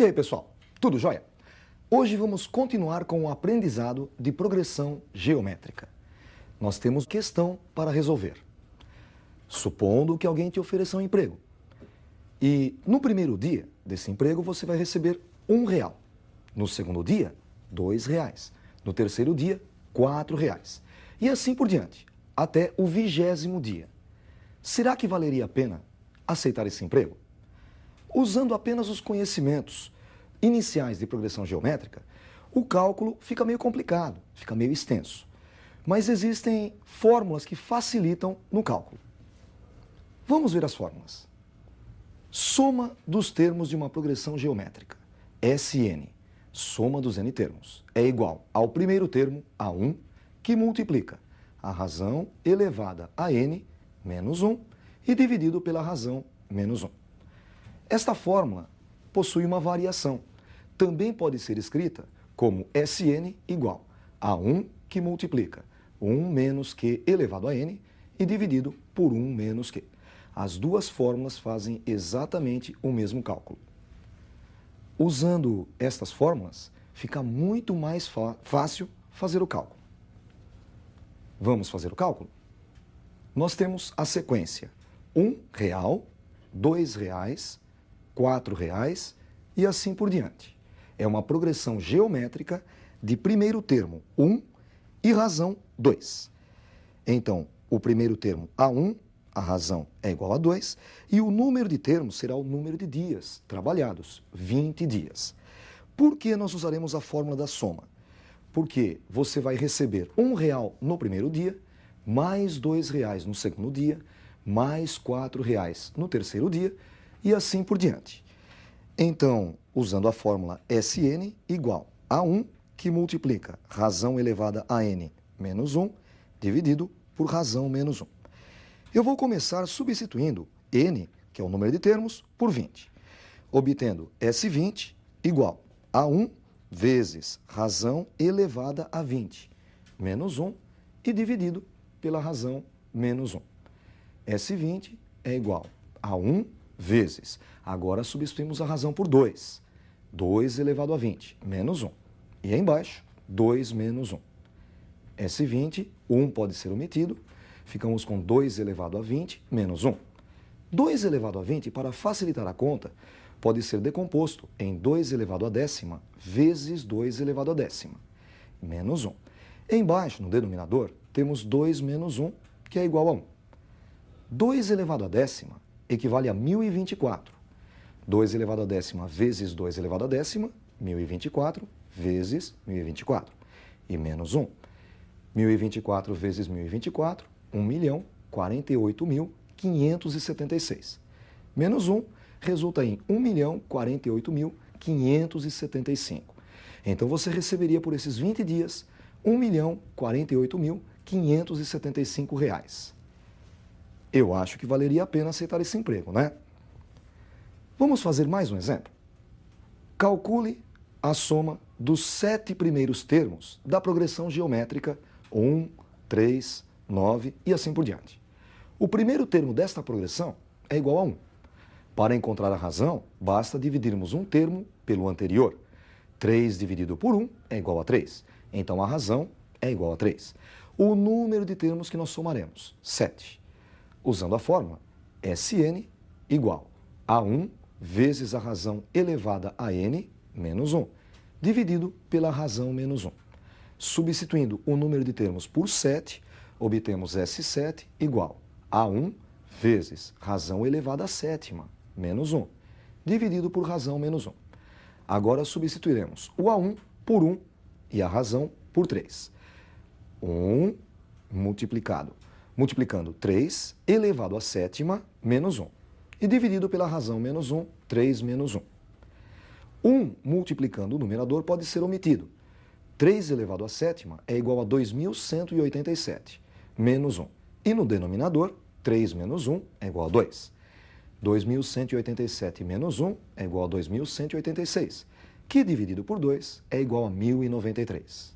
aí, pessoal? Tudo jóia? Hoje vamos continuar com o aprendizado de progressão geométrica. Nós temos questão para resolver. Supondo que alguém te ofereça um emprego. E no primeiro dia desse emprego você vai receber R$1. No segundo dia, R$2. No terceiro dia, R$4. E assim por diante, até o 20º dia. Será que valeria a pena aceitar esse emprego? Usando apenas os conhecimentos iniciais de progressão geométrica, o cálculo fica meio complicado, fica meio extenso. Mas existem fórmulas que facilitam no cálculo. Vamos ver as fórmulas. Soma dos termos de uma progressão geométrica, SN, soma dos n termos, é igual ao primeiro termo, A1, que multiplica a razão elevada a n menos 1 e dividido pela razão menos 1. Esta fórmula possui uma variação. Também pode ser escrita como Sn igual a 1 que multiplica 1 menos q elevado a n e dividido por 1 menos q. As duas fórmulas fazem exatamente o mesmo cálculo. Usando estas fórmulas, fica muito mais fácil fazer o cálculo. Vamos fazer o cálculo? Nós temos a sequência R$1, R$2, R$4 e assim por diante. É uma progressão geométrica de primeiro termo 1 e razão 2. Então, o primeiro termo A1, a razão é igual a 2, e o número de termos será o número de dias trabalhados, 20 dias. Por que nós usaremos a fórmula da soma? Porque você vai receber R$1 no primeiro dia, mais R$2 no segundo dia, mais R$4 no terceiro dia, e assim por diante. Então, usando a fórmula Sn igual a 1, que multiplica razão elevada a n menos 1, dividido por razão menos 1. Eu vou começar substituindo n, que é o número de termos, por 20, obtendo S20 igual a 1 vezes razão elevada a 20, menos 1, e dividido pela razão menos 1. S20 é igual a 1 vezes, agora substituímos a razão por 2, 2 elevado a 20, menos 1. E aí embaixo, 2 menos 1. S20, 1 pode ser omitido, ficamos com 2 elevado a 20 menos 1. 2 elevado a 20, para facilitar a conta, pode ser decomposto em 2 elevado a décima vezes 2 elevado a décima, menos 1. Embaixo, no denominador, temos 2 menos 1, que é igual a 1. 2 elevado a décima equivale a 1024. 2 elevado a décima vezes 2 elevado a décima, 1024 vezes 1024. E menos 1. 1024 vezes 1024, 1.048.576. Menos 1 resulta em 1.048.575. Então você receberia por esses 20 dias R$1.048.575. Eu acho que valeria a pena aceitar esse emprego, né? Vamos fazer mais um exemplo? Calcule a soma dos 7 primeiros termos da progressão geométrica 1, 3, 9 e assim por diante. O primeiro termo desta progressão é igual a 1. Para encontrar a razão, basta dividirmos um termo pelo anterior. 3 dividido por 1 é igual a 3. Então a razão é igual a 3. O número de termos que nós somaremos, 7. Usando a fórmula Sn igual a 1 vezes a razão elevada a n menos 1, dividido pela razão menos 1. Substituindo o número de termos por 7, obtemos S7 igual a 1 vezes razão elevada a sétima menos 1, dividido por razão menos 1. Agora substituiremos o A1 por 1 e a razão por 3. 1 multiplicando 3 elevado a sétima menos 1. E dividido pela razão menos 1, 3 menos 1. 1 multiplicando o numerador pode ser omitido. 3 elevado a sétima é igual a 2.187, menos 1. E no denominador, 3 menos 1 é igual a 2. 2.187 menos 1 é igual a 2.186, que dividido por 2 é igual a 1.093.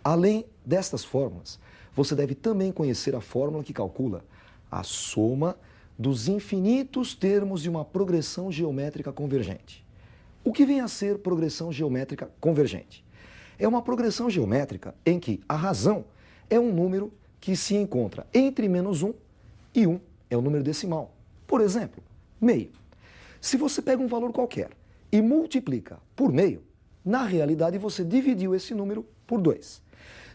Além destas fórmulas, você deve também conhecer a fórmula que calcula a soma dos infinitos termos de uma progressão geométrica convergente. O que vem a ser progressão geométrica convergente? É uma progressão geométrica em que a razão é um número que se encontra entre -1 e 1, é o número decimal. Por exemplo, meio. Se você pega um valor qualquer e multiplica por meio, na realidade você dividiu esse número por 2.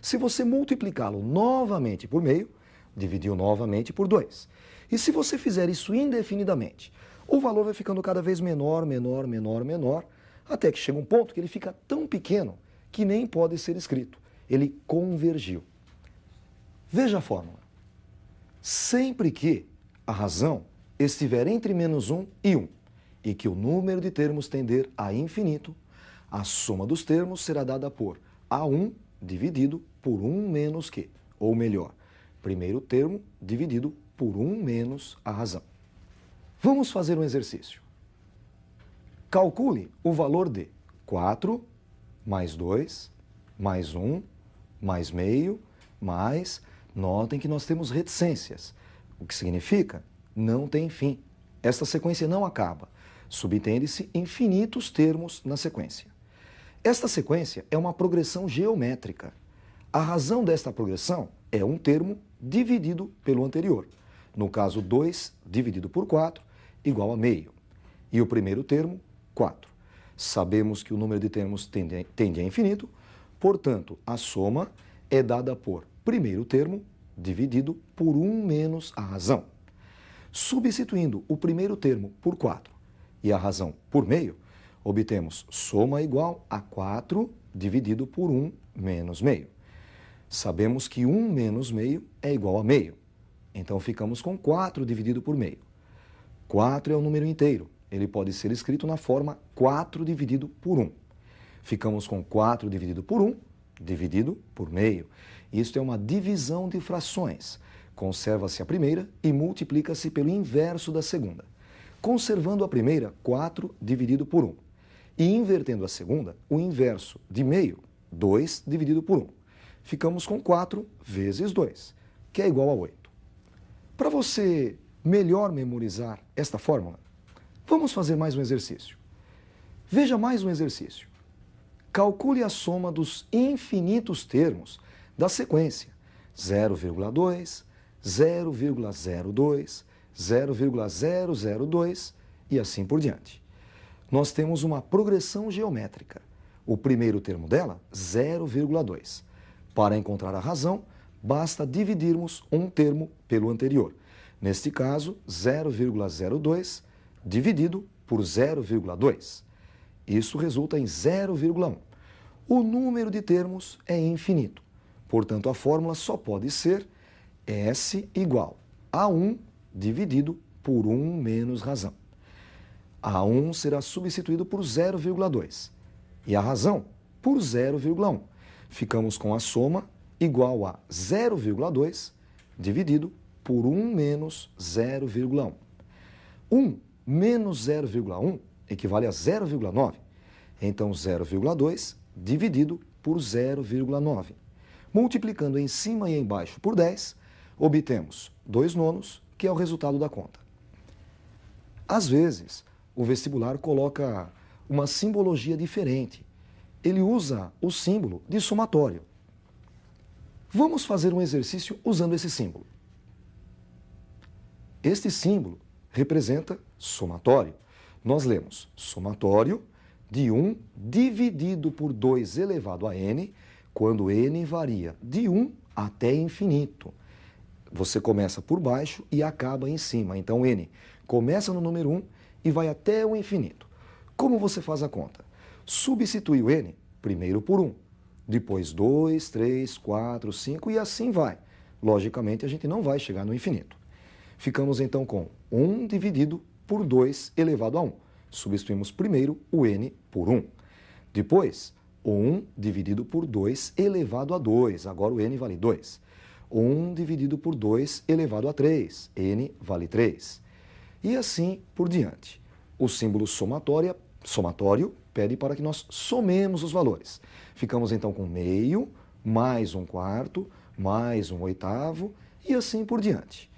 Se você multiplicá-lo novamente por meio, dividiu novamente por 2. E se você fizer isso indefinidamente, o valor vai ficando cada vez menor, menor, menor, menor, até que chega um ponto que ele fica tão pequeno que nem pode ser escrito. Ele convergiu. Veja a fórmula. Sempre que a razão estiver entre -1 e 1 e que o número de termos tender a infinito, a soma dos termos será dada por A1 dividido por 1 menos Q, ou melhor, primeiro termo dividido por 1 menos a razão. Vamos fazer um exercício. Calcule o valor de 4 mais 2 mais 1 mais meio mais... Notem que nós temos reticências, o que significa não tem fim. Esta sequência não acaba. Subentende-se infinitos termos na sequência. Esta sequência é uma progressão geométrica. A razão desta progressão é um termo dividido pelo anterior. No caso, 2 dividido por 4 igual a meio. E o primeiro termo, 4. Sabemos que o número de termos tende a infinito, portanto, a soma é dada por primeiro termo dividido por 1 menos a razão. Substituindo o primeiro termo por 4 e a razão por meio, obtemos soma igual a 4 dividido por 1 menos meio. Sabemos que 1 menos meio é igual a meio. Então, ficamos com 4 dividido por meio. 4 é um número inteiro. Ele pode ser escrito na forma 4 dividido por 1. Ficamos com 4 dividido por 1, dividido por meio. Isto é uma divisão de frações. Conserva-se a primeira e multiplica-se pelo inverso da segunda. Conservando a primeira, 4 dividido por 1. E invertendo a segunda, o inverso de meio, 2 dividido por 1. Ficamos com 4 vezes 2, que é igual a 8. Para você melhor memorizar esta fórmula, vamos fazer mais um exercício. Veja mais um exercício. Calcule a soma dos infinitos termos da sequência 0,2, 0,02, 0,002 e assim por diante. Nós temos uma progressão geométrica. O primeiro termo dela, 0,2. Para encontrar a razão, basta dividirmos um termo pelo anterior. Neste caso, 0,02 dividido por 0,2. Isso resulta em 0,1. O número de termos é infinito. Portanto, a fórmula só pode ser S igual a 1 dividido por 1 menos razão. A1 será substituído por 0,2 e a razão por 0,1. Ficamos com a soma igual a 0,2 dividido por 1 menos 0,1. 1 menos 0,1 equivale a 0,9. Então, 0,2 dividido por 0,9. Multiplicando em cima e embaixo por 10, obtemos 2/9, que é o resultado da conta. Às vezes, o vestibular coloca uma simbologia diferente. Ele usa o símbolo de somatório. Vamos fazer um exercício usando esse símbolo. Este símbolo representa somatório. Nós lemos somatório de 1 dividido por 2 elevado a n, quando n varia de 1 até infinito. Você começa por baixo e acaba em cima. Então, n começa no número 1 e vai até o infinito. Como você faz a conta? Substitui o n primeiro por 1, depois 2, 3, 4, 5 e assim vai. Logicamente, a gente não vai chegar no infinito. Ficamos então com 1 dividido por 2 elevado a 1. Substituímos primeiro o n por 1. Depois, o 1 dividido por 2 elevado a 2. Agora o n vale 2. 1 dividido por 2 elevado a 3. n vale 3. E assim por diante. O símbolo somatório pede para que nós somemos os valores. Ficamos então com meio, mais 1/4, mais 1/8 e assim por diante.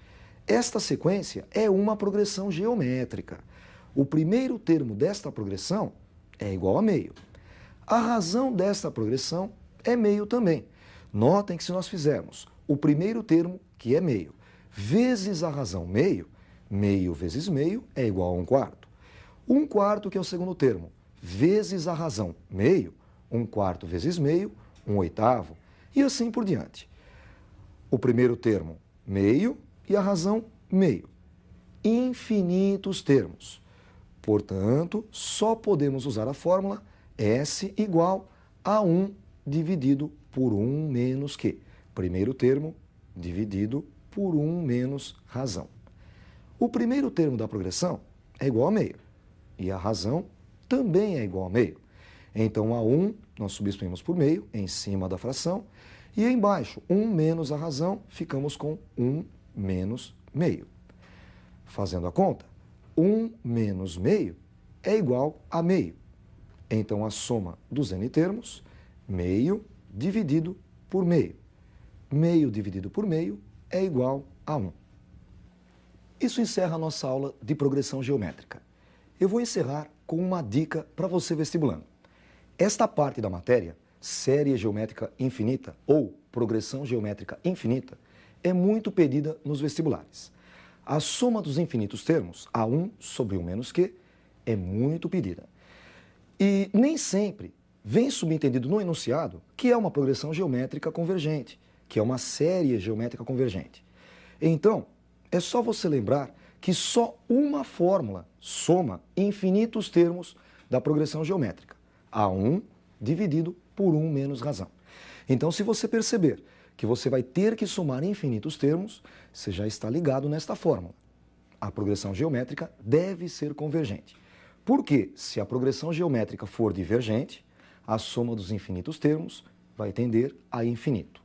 Esta sequência é uma progressão geométrica. O primeiro termo desta progressão é igual a meio. A razão desta progressão é meio também. Notem que se nós fizermos o primeiro termo, que é meio, vezes a razão meio, meio vezes meio é igual a 1/4. 1/4, que é o segundo termo, vezes a razão meio, 1/4 vezes meio, 1/8, e assim por diante. O primeiro termo, meio, e a razão, meio. Infinitos termos. Portanto, só podemos usar a fórmula S igual a 1 dividido por 1 menos Q. Primeiro termo dividido por 1 menos razão. O primeiro termo da progressão é igual a meio. E a razão também é igual a meio. Então, a 1 nós substituímos por meio em cima da fração. E embaixo, 1 menos a razão, ficamos com 1 menos meio. Fazendo a conta, 1 menos meio é igual a meio. Então, a soma dos n termos, meio dividido por meio. Meio dividido por meio é igual a 1. Isso encerra a nossa aula de progressão geométrica. Eu vou encerrar com uma dica para você vestibulando. Esta parte da matéria, série geométrica infinita ou progressão geométrica infinita, é muito pedida nos vestibulares. A soma dos infinitos termos, A1 sobre 1 menos Q, é muito pedida. E nem sempre vem subentendido no enunciado que é uma progressão geométrica convergente, que é uma série geométrica convergente. Então, é só você lembrar que só uma fórmula soma infinitos termos da progressão geométrica. A1 dividido por 1 menos razão. Então, se você perceber que você vai ter que somar infinitos termos, você já está ligado nesta fórmula. A progressão geométrica deve ser convergente. Porque, se a progressão geométrica for divergente, a soma dos infinitos termos vai tender a infinito.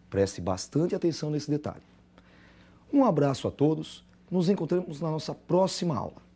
Preste bastante atenção nesse detalhe. Um abraço a todos, nos encontramos na nossa próxima aula.